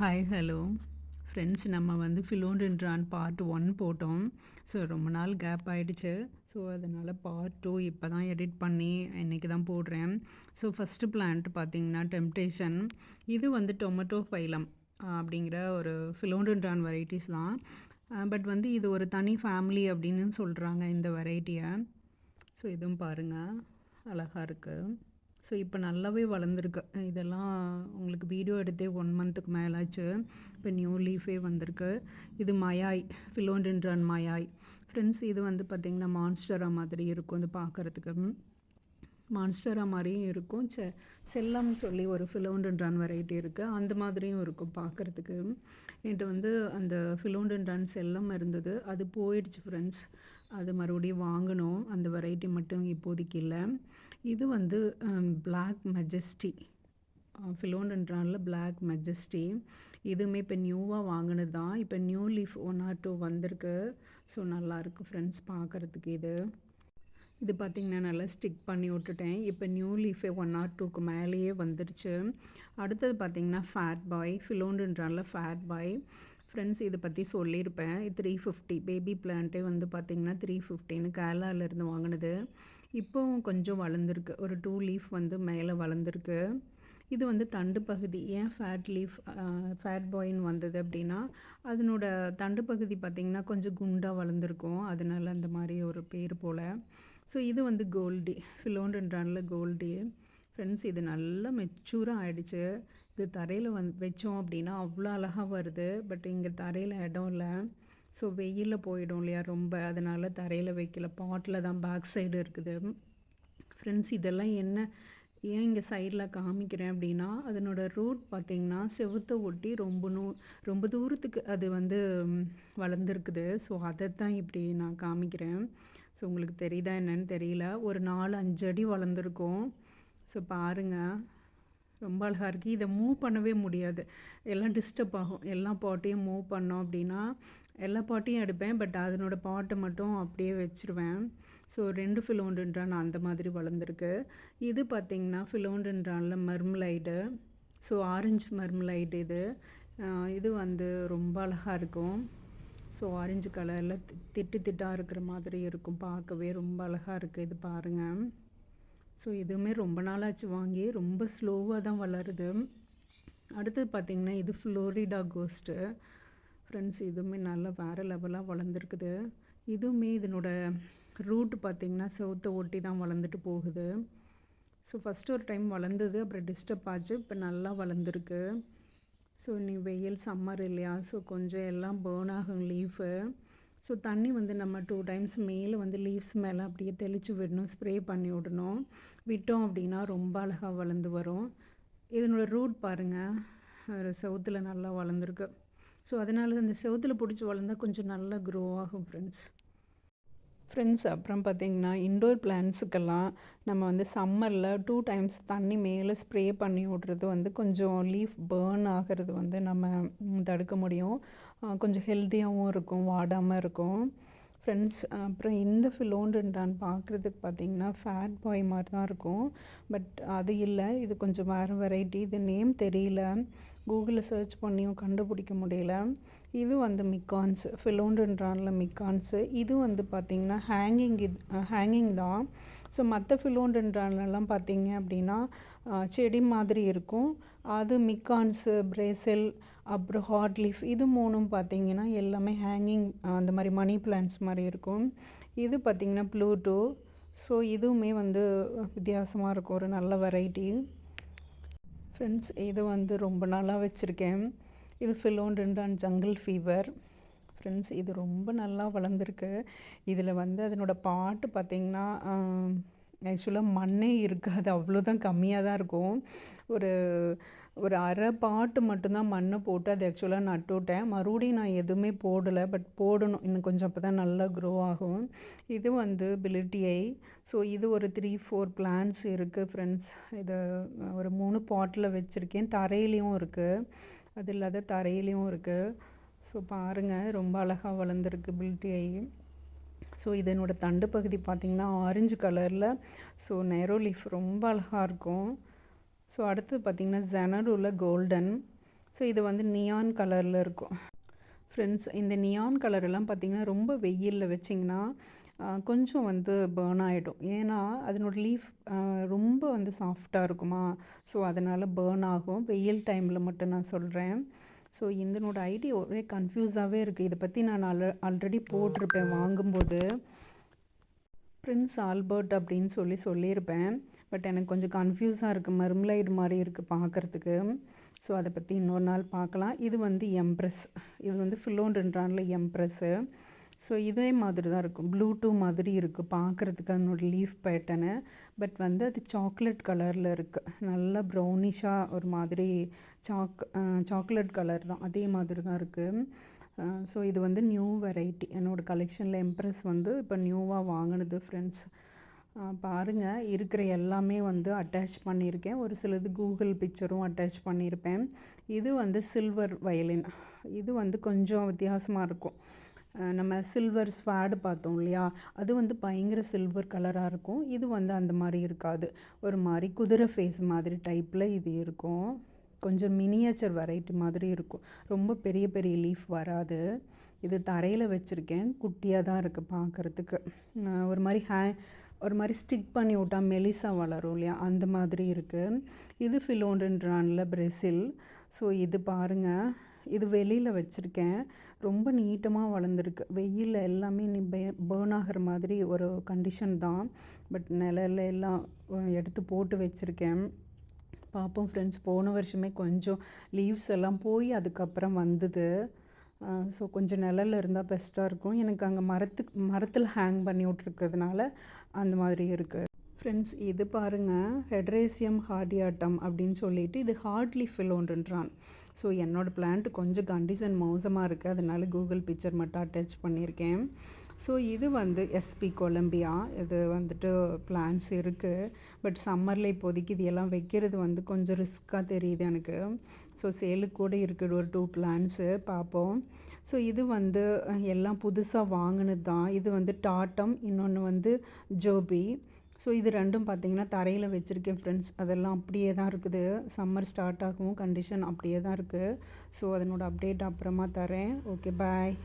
Hi hello friends, நம்ம வந்து philodendron part 1 போட்டோம். ஸோ ரொம்ப நாள் கேப் ஆகிடுச்சு. ஸோ அதனால் பார்ட் 2 இப்போ தான் எடிட் பண்ணி இன்றைக்கி தான் போடுறேன். ஸோ ஃபஸ்ட்டு பிளான்ட் பார்த்திங்கன்னா டெம்ப்டேஷன். இது வந்து டொமேட்டோ ஃபைலம் அப்படிங்கிற ஒரு ஃபிலோடென்ட்ரான் வெரைட்டிஸ் தான். பட் வந்து இது ஒரு தனி ஃபேமிலி அப்படின்னு சொல்கிறாங்க இந்த வெரைட்டியை. ஸோ இதுவும் பாருங்கள், அழகாக இருக்குது. ஸோ இப்போ நல்லாவே வளர்ந்துருக்கு. இதெல்லாம் உங்களுக்கு வீடியோ எடுத்தே 1 மந்த்துக்கு மேலாச்சு. இப்போ நியூ லீஃபே வந்திருக்கு. இது மயாய், ஃபிலோடென்ட்ரான் மயாய். ஃப்ரெண்ட்ஸ், இது வந்து பார்த்திங்கன்னா மான்ஸ்டரா மாதிரி இருக்கும். இது பார்க்குறதுக்கு மான்ஸ்டரா மாதிரியும் இருக்கும். செல்லம் சொல்லி ஒரு ஃபிலோடென்ட்ரான் வெரைட்டி இருக்குது, அந்த மாதிரியும் இருக்கும் பார்க்குறதுக்கு. என்கிட்ட வந்து அந்த ஃபிலோடென்ட்ரான் செல்லம் இருந்தது, அது போயிடுச்சு ஃப்ரெண்ட்ஸ். அது மறுபடியும் வாங்கணும். அந்த வெரைட்டி மட்டும் இப்போதைக்கு இல்லை. இது வந்து பிளாக் மெஜஸ்டி, ஃபிலோடென்ட்ரானில் பிளாக் மெஜஸ்டி. இதுவுமே இப்போ நியூவாக வாங்கினது தான். இப்போ நியூ லீஃப் 1 or 2 வந்திருக்கு. ஸோ நல்லாயிருக்கு ஃப்ரெண்ட்ஸ் பார்க்குறதுக்கு. இது பார்த்திங்கன்னா நல்லா ஸ்டிக் பண்ணி விட்டுட்டேன். இப்போ நியூ லீஃபே 1 or 2க்கு மேலேயே வந்துருச்சு. அடுத்தது பார்த்திங்கன்னா ஃபேட் பாய், ஃபிலோடென்ட்ரானில் ஃபேட் பாய். ஃப்ரெண்ட்ஸ், இதை பற்றி சொல்லியிருப்பேன். 350 பேபி பிளான்ட்டே வந்து பார்த்திங்கன்னா 350ன்னு கேரளாவிலேருந்து வாங்கினது. இப்போவும் கொஞ்சம் வளர்ந்துருக்கு. ஒரு 2 லீஃப் வந்து மேலே வளர்ந்துருக்கு. இது வந்து தண்டு பகுதி. ஏன் ஃபேட் பாயின்னு வந்தது அப்படின்னா, அதனோட தண்டு பகுதி பார்த்திங்கன்னா கொஞ்சம் குண்டாக வளர்ந்துருக்கும். அதனால அந்த மாதிரி ஒரு பேர் போல். ஸோ இது வந்து கோல்டி, ஃபிலோடென்ட்ரானில் கோல்டி. ஃப்ரெண்ட்ஸ், இது நல்லா மெச்சூராக ஆகிடுச்சு. இது தரையில் வச்சோம் அப்படின்னா அவ்வளோ அழகாக வருது. பட் இங்கே தரையில் இடம் இல்லை. ஸோ வெயிலில் போயிடும் இல்லையா ரொம்ப, அதனால் தரையில் வைக்கல, பாட்டில் தான் பேக் சைடு இருக்குது. ஃப்ரெண்ட்ஸ், இதெல்லாம் ஏன் இங்கே சைடில் காமிக்கிறேன் அப்படின்னா, அதனோட ரூட் பார்த்திங்கன்னா செவுத்தை ஒட்டி ரொம்ப தூரத்துக்கு அது வந்து வளர்ந்துருக்குது. ஸோ அதை தான் இப்படி நான் காமிக்கிறேன். ஸோ உங்களுக்கு தெரியுதா என்னன்னு தெரியல, ஒரு 4-5 அடி வளர்ந்துருக்கும். ஸோ பாருங்கள், ரொம்ப அழகாக இருக்குது. இதை மூவ் பண்ணவே முடியாது, எல்லாம் டிஸ்டர்ப் ஆகும். எல்லா பாட்டையும் மூவ் பண்ணோம் அப்படின்னா எல்லா பாட்டையும் எடுப்பேன், பட் அதனோட பாட்டை மட்டும் அப்படியே வச்சுருவேன். ஸோ 2 ஃபிலோடென்ட்ரான் அந்த மாதிரி வளர்ந்துருக்கு. இது பார்த்திங்கன்னா ஃபிலோடென்ட்ரானில் மர்மலைடு. So orange மர்மலைடு. இது வந்து ரொம்ப அழகாக இருக்கும். ஸோ ஆரஞ்சு கலரில் திட்டாக இருக்கிற மாதிரி இருக்கும், பார்க்கவே ரொம்ப அழகாக இருக்குது. இது பாருங்கள். ஸோ இதுவுமே ரொம்ப நாளாச்சு வாங்கி, ரொம்ப ஸ்லோவாக தான் வளருது. அடுத்தது பார்த்திங்கன்னா இது ஃப்ளோரிடா கோஸ்ட்டு. ஃப்ரெண்ட்ஸ், இதுவுமே நல்லா வேறு லெவலாக வளர்ந்துருக்குது. இதுவுமே இதனோட ரூட் பார்த்திங்கன்னா செவுத்தை ஒட்டி தான் வளர்ந்துட்டு போகுது. ஸோ ஃபஸ்ட்டு ஒரு டைம் வளர்ந்தது, அப்புறம் டிஸ்டர்ப் ஆச்சு. இப்போ நல்லா வளர்ந்துருக்கு. ஸோ நீ வெயில் சம்மர் இல்லையா, ஸோ கொஞ்சம் எல்லாம் பேர்ன் ஆகும் லீஃபு. ஸோ தண்ணி வந்து நம்ம 2 டைம்ஸ் மேலே வந்து லீவ்ஸ் மேலே அப்படியே தெளித்து விடணும், ஸ்ப்ரே பண்ணி விடணும். விட்டோம் அப்படின்னா ரொம்ப அழகாக வளர்ந்து வரும். இதனோட ரூட் பாருங்கள், செவுத்தில் நல்லா வளர்ந்துருக்கு. ஸோ அதனால அந்த செவுத்தில் பிடிச்சி வளர்ந்தால் கொஞ்சம் நல்லா க்ரோ ஆகும் ஃப்ரெண்ட்ஸ். அப்புறம் பார்த்திங்கன்னா இன்டோர் பிளான்ட்ஸுக்கெல்லாம் நம்ம வந்து சம்மரில் 2 டைம்ஸ் தண்ணி மேலே ஸ்ப்ரே பண்ணி விட்றது வந்து கொஞ்சம் லீஃப் பேர்ன் ஆகிறது வந்து நம்ம தடுக்க முடியும். கொஞ்சம் ஹெல்த்தியாகவும் இருக்கும், வாடாமல் இருக்கும் ஃப்ரெண்ட்ஸ். அப்புறம் இந்த ஃபிலோடென்ட்ரான் பார்க்குறதுக்கு பார்த்திங்கன்னா ஃபேட் பாய் மாதிரி தான் இருக்கும், பட் அது இல்லை. இது கொஞ்சம் வேறு வெரைட்டி. இது நேம் தெரியல, கூகுளில் சர்ச் பண்ணியும் கண்டுபிடிக்க முடியல. இது வந்து மிக்கான்ஸு, ஃபிலோடென்ட்ரானில் மிக்கான்ஸு. இது வந்து பார்த்திங்கன்னா ஹேங்கிங் தான். ஸோ மற்ற ஃபிலோடென்ட்ரான்லாம் பார்த்திங்க அப்படின்னா செடி மாதிரி இருக்கும். அது மிக்கான்ஸு, பிரேசில், அப்புறம் ஹாட் லீஃப், இது 3ம் பார்த்திங்கன்னா எல்லாமே ஹேங்கிங், அந்த மாதிரி மணி பிளான்ட்ஸ் மாதிரி இருக்கும். இது பார்த்திங்கன்னா ப்ளூட்டோ. ஸோ இதுவுமே வந்து வித்தியாசமாக இருக்கும், ஒரு நல்ல வெரைட்டி ஃப்ரெண்ட்ஸ். இது வந்து ரொம்ப நாளாக வச்சுருக்கேன். இது ஃபிலோடென்ட்ரான் ஜங்கிள் ஃபீவர். ஃப்ரெண்ட்ஸ், இது ரொம்ப நல்லா வளர்ந்துருக்கு. இதில் வந்து அதனோட பாட்டு பார்த்திங்கன்னா ஆக்சுவலாக மண்ணே இருக்காது, அவ்வளோதான், கம்மியாக தான் இருக்கும். ஒரு அரை பாட்டு மட்டும்தான் மண்ணை போட்டு அது ஆக்சுவலாக நட்டு விட்டேன். மறுபடியும் நான் எதுவுமே போடலை, பட் போடணும் இன்னும் கொஞ்சம், அப்போ தான் நல்லா க்ரோ ஆகும். இது வந்து பிலிட்டியை. ஸோ இது ஒரு 3-4 பிளான்ட்ஸ் இருக்குது ஃப்ரெண்ட்ஸ். இதை ஒரு 3 பாட்டில் வச்சுருக்கேன். தரையிலையும் இருக்குது, அது இல்லாத தரையிலையும் இருக்குது. ஸோ பாருங்கள், ரொம்ப அழகாக வளர்ந்துருக்கு பிலிட்டியை. ஸோ இதனோட தண்டு பகுதி பார்த்திங்கன்னா ஆரஞ்சு கலரில். ஸோ நேரோ லீஃப் ரொம்ப அழகாக இருக்கும். ஸோ அடுத்து பார்த்திங்கன்னா ஜெனரூவில் கோல்டன். ஸோ இது வந்து நியான் கலரில் இருக்கும். ஃப்ரெண்ட்ஸ், இந்த நியான் கலரெல்லாம் பார்த்திங்கன்னா ரொம்ப வெயிலில் வச்சிங்கன்னா கொஞ்சம் வந்து பேர்ன் ஆகிடும். ஏன்னா அதனோட லீஃப் ரொம்ப வந்து சாஃப்டாக இருக்குமா, ஸோ அதனால் பேர்ன் ஆகும். வெயில் டைமில் மட்டும் நான் சொல்கிறேன். ஸோ இதனோட ஐடியா ஒரே கன்ஃபியூஸாகவே இருக்குது. இதை பற்றி நான் ஆல்ரெடி போட்டிருப்பேன் வாங்கும்போது. பிரின்ஸ் ஆல்பர்ட் அப்படின்னு சொல்லியிருப்பேன். பட் எனக்கு கொஞ்சம் கன்ஃபியூஸாக இருக்குது, மர்மலைடு மாதிரி இருக்குது பார்க்குறதுக்கு. ஸோ அதை பற்றி இன்னொரு நாள் பார்க்கலாம். இது வந்து எம்ப்ரெஸ், இது வந்து ஃபிலோண்டென்ட்ரானில் எம்ப்ரெஸ்ஸு. ஸோ இதே மாதிரி தான் இருக்கும், ப்ளூ மாதிரி இருக்குது பார்க்குறதுக்கு அதனோட லீஃப் பேட்டர்னு. பட் வந்து அது சாக்லேட் கலரில் இருக்குது, நல்லா ப்ரௌனிஷாக ஒரு மாதிரி சாக்லேட் கலர் தான், அதே மாதிரி தான் இருக்குது. ஸோ இது வந்து நியூ வெரைட்டி என்னோடய கலெக்ஷனில். எம்ப்ரெஸ் வந்து இப்போ நியூவாக வாங்கினது ஃப்ரெண்ட்ஸ். பாருங்கள், இருக்கிற எல்லாமே வந்து அட்டாச் பண்ணியிருக்கேன். ஒரு சிலது கூகுள் பிக்சரும் அட்டாச் பண்ணியிருப்பேன். இது வந்து சில்வர் வயலின். இது வந்து கொஞ்சம் வித்தியாசமாக இருக்கும். நம்ம சில்வர் ஸ்வாடு பார்த்தோம் இல்லையா, அது வந்து பயங்கர சில்வர் கலராக இருக்கும். இது வந்து அந்த மாதிரி இருக்காது, ஒரு மாதிரி குதிரை ஃபேஸ் மாதிரி டைப்பில் இது இருக்கும். கொஞ்சம் மினியேச்சர் வெரைட்டி மாதிரி இருக்கும், ரொம்ப பெரிய பெரிய லீஃப் வராது. இது தரையில் வச்சுருக்கேன், குட்டியாக தான் இருக்குது பார்க்குறதுக்கு. ஒரு மாதிரி ஸ்டிக் பண்ணி விட்டால் மெலிசா வளரும் இல்லையா, அந்த மாதிரி இருக்குது. இது ஃபிலோண்டென்ட்ரானில் பிரேசில். ஸோ இது பாருங்கள், இது வெளியில் வச்சுருக்கேன், ரொம்ப நீட்டமாக வளர்ந்துருக்கு. வெயிலில் எல்லாமே பேர்ன் ஆகிற மாதிரி ஒரு கண்டிஷன் தான். பட் நிழல்ல எல்லாம் எடுத்து போட்டு வச்சுருக்கேன். பார்ப்போம் ஃப்ரெண்ட்ஸ். போன வருஷமே கொஞ்சம் லீவ்ஸ் எல்லாம் போய் அதுக்கப்புறம் வந்தது. ஸோ கொஞ்சம் நிழல்ல இருந்தால் பெஸ்ட்டாக இருக்கும். எனக்கு அங்கே மரத்தில் ஹேங் பண்ணி விட்ருக்கிறதுனால அந்த மாதிரி இருக்குது. ஃப்ரெண்ட்ஸ், இது பாருங்கள், ஹெட்ரேசியம் ஹார்டியாட்டம் அப்படின்னு சொல்லிட்டு, இது ஹார்ட்லி ஃபிலோண்டென்ட்ரான். ஸோ என்னோடய பிளான்ட் கொஞ்சம் கண்டிஷன் மோசமாக இருக்குது, அதனால கூகுள் பிக்சர் மட்டும் அட்டாச் பண்ணியிருக்கேன். ஸோ இது வந்து எஸ்பி கொலம்பியா. இது வந்துட்டு பிளான்ஸ் இருக்குது. பட் சம்மரில் இப்போதைக்கு இது எல்லாம் வைக்கிறது வந்து கொஞ்சம் ரிஸ்க்காக தெரியுது எனக்கு. ஸோ சேலுக்கு கூட இருக்குது ஒரு 2 பிளான்ஸு, பார்ப்போம். ஸோ இது வந்து எல்லாம் புதுசாக வாங்கினது தான். இது வந்து டாட்டம், இன்னொன்று வந்து ஜோபி. ஸோ இது ரெண்டும் பார்த்திங்கன்னா தரையில் வச்சுருக்கேன் ஃப்ரெண்ட்ஸ். அதெல்லாம் அப்படியே தான் இருக்குது. சம்மர் ஸ்டார்ட் ஆகும், கண்டிஷன் அப்படியே தான் இருக்குது. ஸோ அதனோட அப்டேட் அப்புறமா தரேன். ஓகே, பாய்.